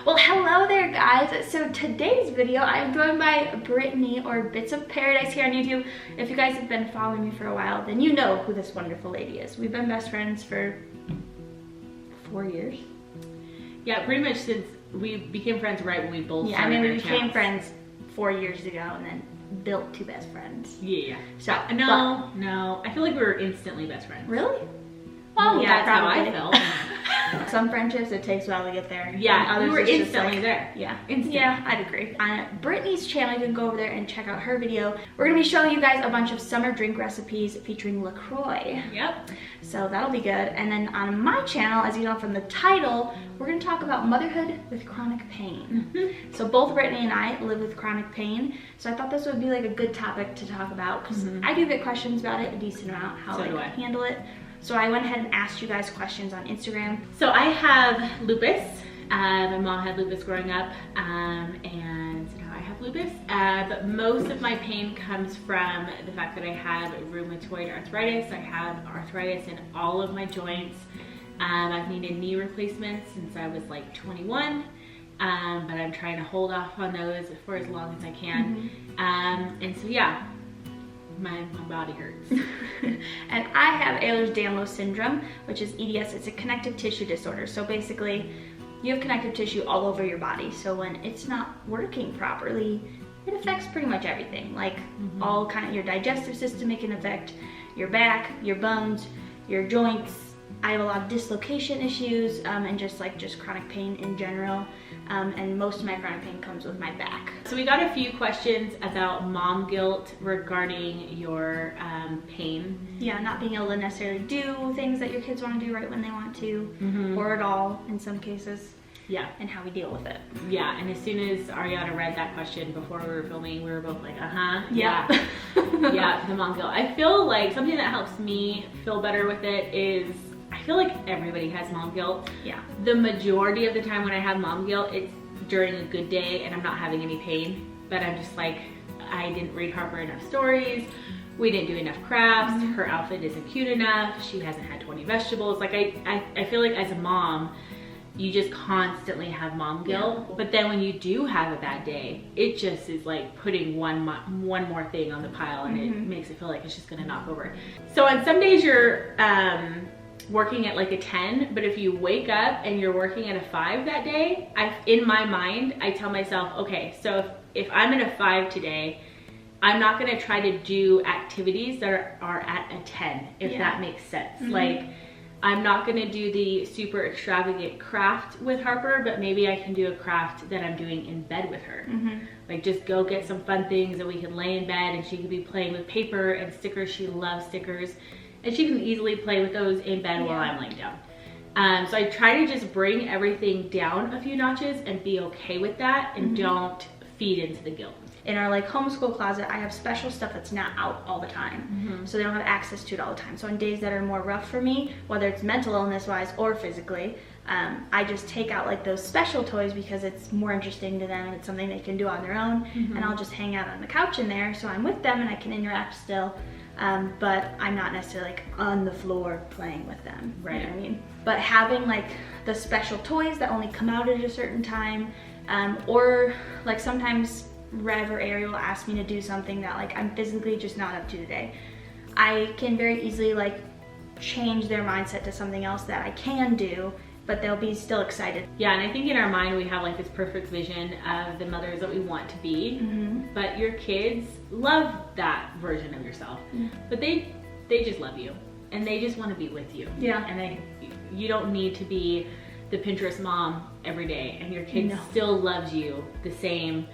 Well, hello there guys. So today's video, I'm joined by Brittany, or Bits of Paradise here on YouTube. If you guys have been following me for a while, then you know who this wonderful lady is. We've been best friends for 4 years. Yeah, pretty much since we became friends right when we both started. Yeah, I mean, we became channels. friends 4 years ago and then built two best friends. Yeah. So No. I feel like we were instantly best friends. Really? Well, yeah, that's probably. how I felt. Some friendships, it takes a while to get there. Yeah, we were it's just instantly like, there. Yeah, Instant. Yeah, I'd agree. On Brittany's channel, you can go over there and check out her video. We're gonna be showing you guys a bunch of summer drink recipes featuring LaCroix. Yep. So that'll be good. And then on my channel, as you know from the title, we're gonna talk about motherhood with chronic pain. Mm-hmm. So both Brittany and I live with chronic pain. So I thought this would be like a good topic to talk about because I do get questions about it a decent amount, how I handle it. So I went ahead and asked you guys questions on Instagram. So I have lupus. My mom had lupus growing up, and now I have lupus. But most of my pain comes from the fact that I have rheumatoid arthritis. I have arthritis in all of my joints. I've needed knee replacements since I was like 21, but I'm trying to hold off on those for as long as I can. And so yeah, my body hurts. And I have ehlers-danlos syndrome, which is EDS. It's a connective tissue disorder. So basically, you have connective tissue all over your body. So when it's not working properly, it affects pretty much everything. Like all kind of your digestive system, it can affect your back, your bones, your joints. I have a lot of dislocation issues and just chronic pain in general. And most of my chronic pain comes with my back. So we got a few questions about mom guilt regarding your pain. Yeah, not being able to necessarily do things that your kids want to do right when they want to, or at all in some cases. Yeah. And how we deal with it. Yeah, and as soon as Ariana read that question before we were filming, we were both like, yeah. Yeah, the mom guilt. I feel like something that helps me feel better with it is, I feel like everybody has mom guilt. Yeah. The majority of the time when I have mom guilt, it's during a good day and I'm not having any pain, but I'm just like, I didn't read Harper enough stories, we didn't do enough crafts, her outfit isn't cute enough, she hasn't had 20 vegetables. Like I feel like as a mom, you just constantly have mom guilt. But then when you do have a bad day, it just is like putting one more thing on the pile, and it makes it feel like it's just gonna knock over. So on some days you're working at like a 10, but if you wake up and you're working at a 5 that day, in my mind, I tell myself, okay, so if I'm at a 5 today, I'm not gonna try to do activities that are at a 10, if that makes sense. Like, I'm not gonna do the super extravagant craft with Harper, but maybe I can do a craft that I'm doing in bed with her. Like just go get some fun things that we can lay in bed and she could be playing with paper and stickers. She loves stickers. And she can easily play with those in bed while I'm laying down. So I try to just bring everything down a few notches and be okay with that, and don't feed into the guilt. In our like homeschool closet, I have special stuff that's not out all the time. So they don't have access to it all the time. So on days that are more rough for me, whether it's mental illness wise or physically, I just take out like those special toys because it's more interesting to them and it's something they can do on their own. And I'll just hang out on the couch in there so I'm with them and I can interact still. But I'm not necessarily like on the floor playing with them, right? You know what I mean? But having like the special toys that only come out at a certain time, or like sometimes Rev or Ariel will ask me to do something that like I'm physically just not up to today. I can very easily like change their mindset to something else that I can do, but they'll be still excited. Yeah, and I think in our mind we have like this perfect vision of the mothers that we want to be, but your kids love that version of yourself. But they just love you and they just want to be with you. Yeah. And you don't need to be the Pinterest mom every day, and your kid still loves you the same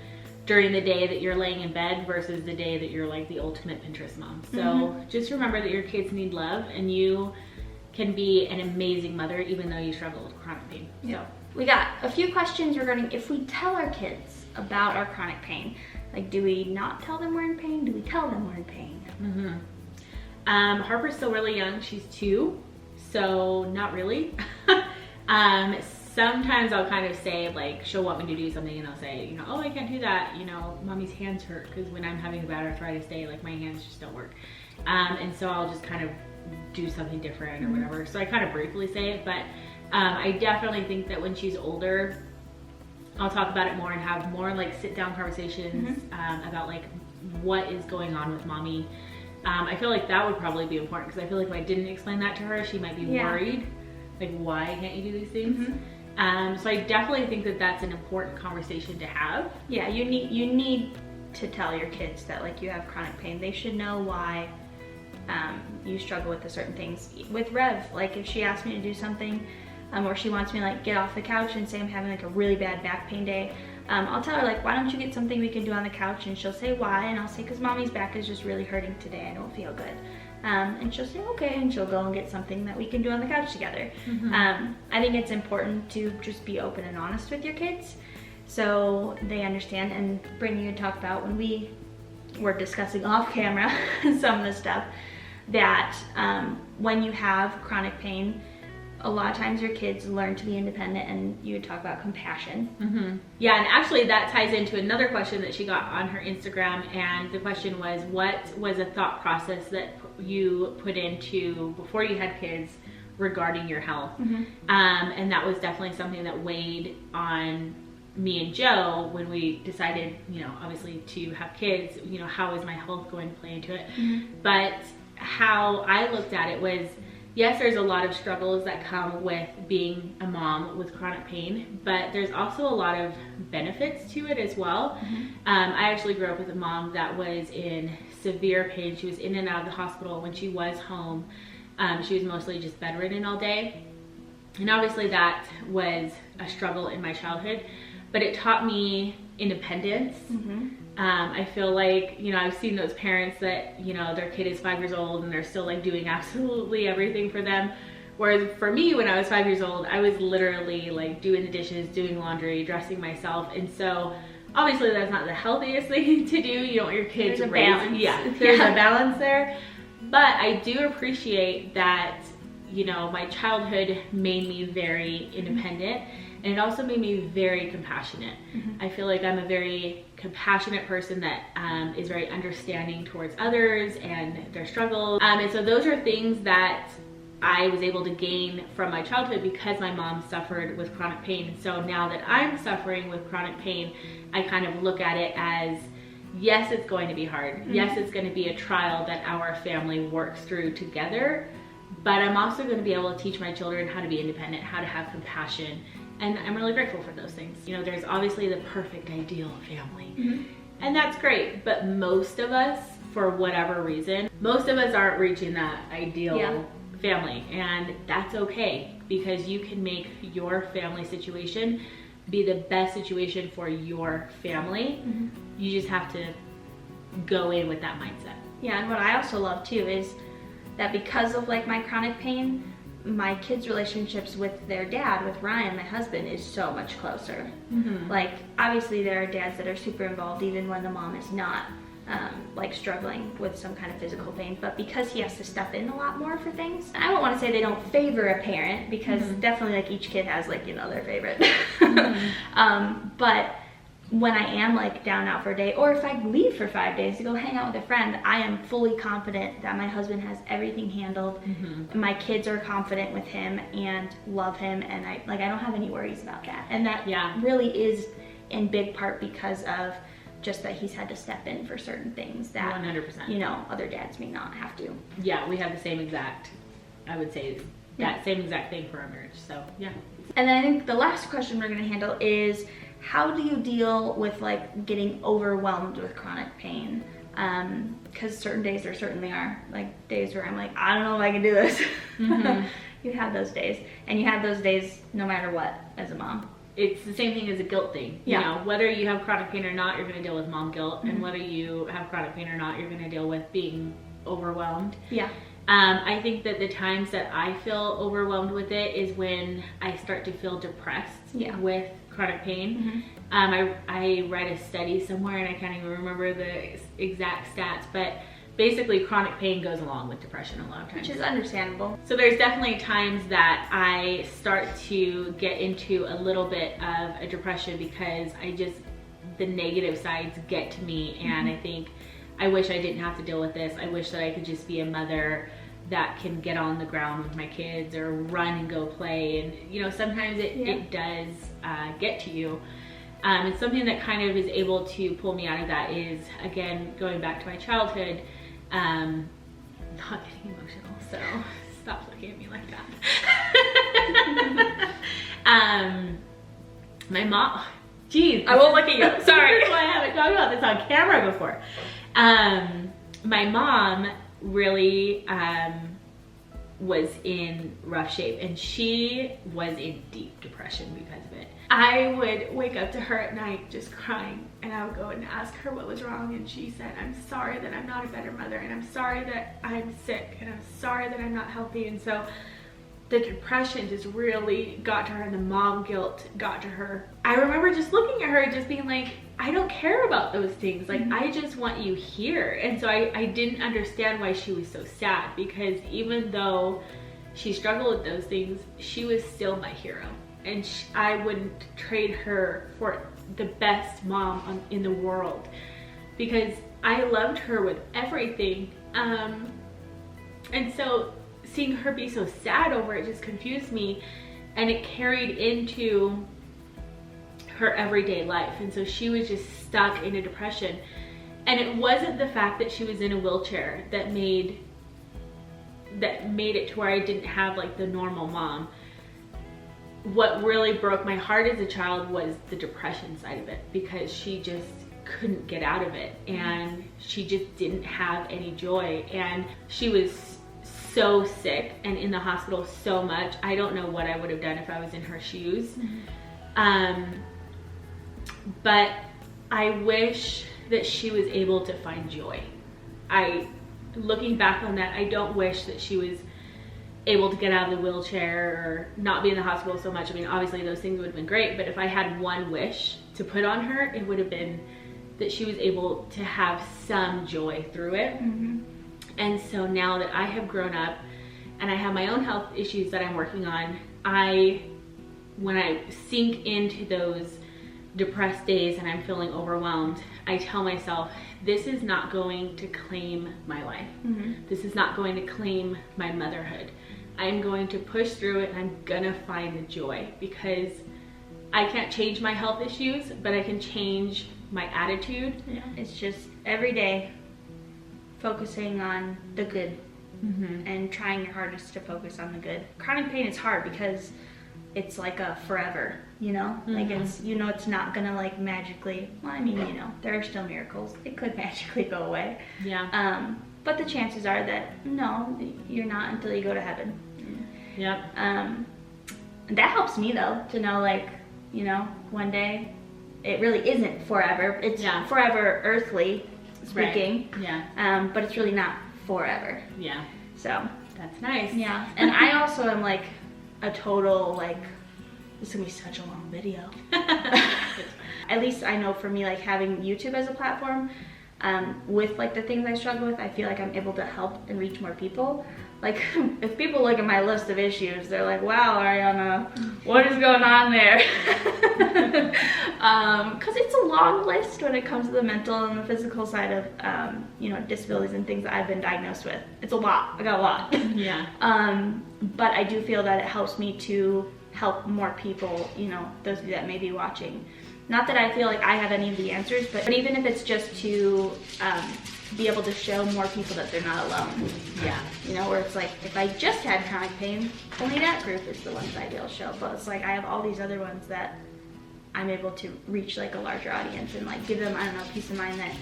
during the day that you're laying in bed versus the day that you're like the ultimate Pinterest mom. So just remember that your kids need love, and you can be an amazing mother even though you struggle with chronic pain. So we got a few questions regarding if we tell our kids about our chronic pain. Like, do we not tell them we're in pain? Do we tell them we're in pain? Harper's still really young. She's 2, so not really. Sometimes I'll kind of say, like, she'll want me to do something and I'll say, you know, oh, I can't do that. You know, mommy's hands hurt, because when I'm having a bad arthritis day, like my hands just don't work. And so I'll just kind of do something different or whatever. So I kind of briefly say it, but I definitely think that when she's older, I'll talk about it more and have more like sit down conversations about like what is going on with mommy. I feel like that would probably be important because I feel like if I didn't explain that to her, she might be worried. Like, why can't you do these things? So I definitely think that that's an important conversation to have. Yeah, you need to tell your kids that like you have chronic pain. They should know why you struggle with the certain things. With Rev, like if she asks me to do something or she wants me to like get off the couch and say I'm having like a really bad back pain day, I'll tell her like, why don't you get something we can do on the couch? And she'll say why, and I'll say because mommy's back is just really hurting today, I don't feel good. And she'll say okay, and she'll go and get something that we can do on the couch together. I think it's important to just be open and honest with your kids so they understand. And Brittany, you talked about when we were discussing off camera some of the stuff that when you have chronic pain, a lot of times your kids learn to be independent, and you would talk about compassion. Yeah, and actually that ties into another question that she got on her Instagram, and the question was, what was a thought process that you put into before you had kids regarding your health? And that was definitely something that weighed on me and Joe when we decided, you know, obviously to have kids, you know, how is my health going to play into it? But how I looked at it was, yes, there's a lot of struggles that come with being a mom with chronic pain, but there's also a lot of benefits to it as well. I actually grew up with a mom that was in severe pain. She was in and out of the hospital. When she was home, she was mostly just bedridden all day. And obviously that was a struggle in my childhood, but it taught me independence. I feel like, you know, I've seen those parents that, you know, their kid is 5 years old and they're still like doing absolutely everything for them. Whereas for me, when I was 5 years old, I was literally like doing the dishes, doing laundry, dressing myself. And so obviously that's not the healthiest thing to do. You don't want your kids raised. There's a balance there. But I do appreciate that, you know, my childhood made me very independent. And it also made me very compassionate. I feel like I'm a very compassionate person that is very understanding towards others and their struggles. And so those are things that I was able to gain from my childhood because my mom suffered with chronic pain. So now that I'm suffering with chronic pain, I kind of look at it as, yes, it's going to be hard. Yes, it's going to be a trial that our family works through together. But I'm also going to be able to teach my children how to be independent, how to have compassion. And I'm really grateful for those things. You know, there's obviously the perfect ideal family. And that's great. But most of us, for whatever reason, most of us aren't reaching that ideal family. And that's okay, because you can make your family situation be the best situation for your family. You just have to go in with that mindset. Yeah, and what I also love too is that because of like my chronic pain, my kids' relationships with their dad, with Ryan, my husband, is so much closer. Like, obviously there are dads that are super involved even when the mom is not like struggling with some kind of physical pain, but because he has to step in a lot more for things. I don't want to say they don't favor a parent, because definitely like each kid has like, you know, their favorite. But when I am like down and out for a day, or if I leave for 5 days to go hang out with a friend, I am fully confident that my husband has everything handled. My kids are confident with him and love him, and I don't have any worries about that. And that really is in big part because of just that he's had to step in for certain things that 100%. You know, other dads may not have to. Yeah, we have the same exact, I would say that same exact thing for our marriage. So yeah. And then I think the last question we're going to handle is, how do you deal with like getting overwhelmed with chronic pain? Because certain days there certainly are like days where I'm like, I don't know if I can do this. You have those days, and you have those days no matter what as a mom. It's the same thing as a guilt thing. You know, whether you have chronic pain or not, you're going to deal with mom guilt, and whether you have chronic pain or not, you're going to deal with being overwhelmed. I think that the times that I feel overwhelmed with it is when I start to feel depressed with chronic pain. I read a study somewhere, and I can't even remember the exact stats, but basically chronic pain goes along with depression a lot of times. Which is understandable. So there's definitely times that I start to get into a little bit of a depression because the negative sides get to me, and I think, I wish I didn't have to deal with this. I wish that I could just be a mother that can get on the ground with my kids or run and go play. And you know, sometimes it does get to you. And something that kind of is able to pull me out of that is, again, going back to my childhood, not getting emotional, so stop looking at me like that. My mom, geez, I won't look at you. Sorry. That's why I haven't talked about this on camera before. My mom really was in rough shape, and she was in deep depression because of it. I would wake up to her at night just crying, and I would go and ask her what was wrong, and she said, I'm sorry that I'm not a better mother, and I'm sorry that I'm sick, and I'm sorry that I'm not healthy. And so the depression just really got to her, and the mom guilt got to her. I remember just looking at her just being like, I don't care about those things. Like, I just want you here. And so I didn't understand why she was so sad, because even though she struggled with those things, she was still my hero. And I wouldn't trade her for the best mom in the world, because I loved her with everything. And so seeing her be so sad over it just confused me, and it carried into her everyday life. And so she was just stuck in a depression. And it wasn't the fact that she was in a wheelchair that made it to where I didn't have like the normal mom. What really broke my heart as a child was the depression side of it, because she just couldn't get out of it, and she just didn't have any joy, and she was so sick and in the hospital so much. I don't know what I would have done if I was in her shoes. But I wish that she was able to find joy. Looking back on that, I don't wish that she was able to get out of the wheelchair or not be in the hospital so much. I mean, obviously those things would have been great, but if I had one wish to put on her, it would have been that she was able to have some joy through it. And so now that I have grown up and I have my own health issues that I'm working on, when I sink into those depressed days and I'm feeling overwhelmed, I tell myself, this is not going to claim my life. This is not going to claim my motherhood. I'm going to push through it, and I'm gonna find the joy, because I can't change my health issues, but I can change my attitude. Yeah, it's just every day focusing on the good and trying your hardest to focus on the good. Chronic pain is hard because it's like a forever, you know? Like it's, you know, it's not gonna like magically, well, I mean, you know, there are still miracles. It could magically go away. Yeah. But the chances are that, no, you're not until you go to heaven. Yep. That helps me though, to know like, you know, one day it really isn't forever. It's forever earthly speaking. Right. Yeah. But it's really not forever. Yeah. So. That's nice. Yeah. And I also am like a total like, this is gonna be such a long video. At least I know for me, like having YouTube as a platform, with like the things I struggle with, I feel like I'm able to help and reach more people. Like if people look at my list of issues, they're like, wow, Ariana, what is going on there? Because it's a long list when it comes to the mental and the physical side of, you know, disabilities and things that I've been diagnosed with. It's a lot. I got a lot. Yeah. But I do feel that it helps me to help more people, you know, those of you that may be watching. Not that I feel like I have any of the answers, but even if it's just to be able to show more people that they're not alone. Yeah. You know, where it's like, if I just had chronic pain, only that group is the ones I'd be able to show. But it's like, I have all these other ones that I'm able to reach like a larger audience and like give them, I don't know, peace of mind that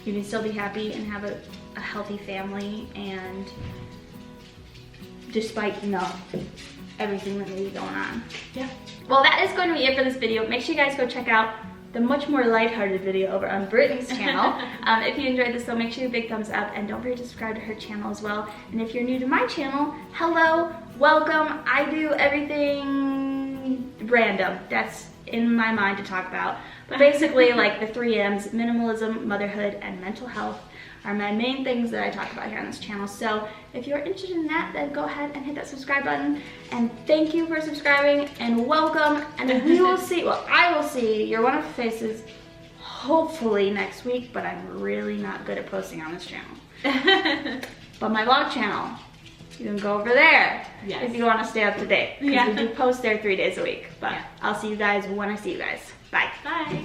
you can still be happy and have a healthy family, and despite, you know, everything that may be going on. Yeah. Well, that is going to be it for this video. Make sure you guys go check out the much more lighthearted video over on Brittany's channel. If you enjoyed this, so make sure you big thumbs up, and don't forget to subscribe to her channel as well. And if you're new to my channel, hello, welcome. I do everything random that's in my mind to talk about. But basically, like the 3 M's, minimalism, motherhood, and mental health are my main things that I talk about here on this channel. So if you're interested in that, then go ahead and hit that subscribe button. And thank you for subscribing, and welcome. And we will see, well, I will see your wonderful faces hopefully next week, but I'm really not good at posting on this channel. But my vlog channel, you can go over there if you want to stay up to date. Because we do post there 3 days a week. But I'll see you guys when I see you guys. Bye.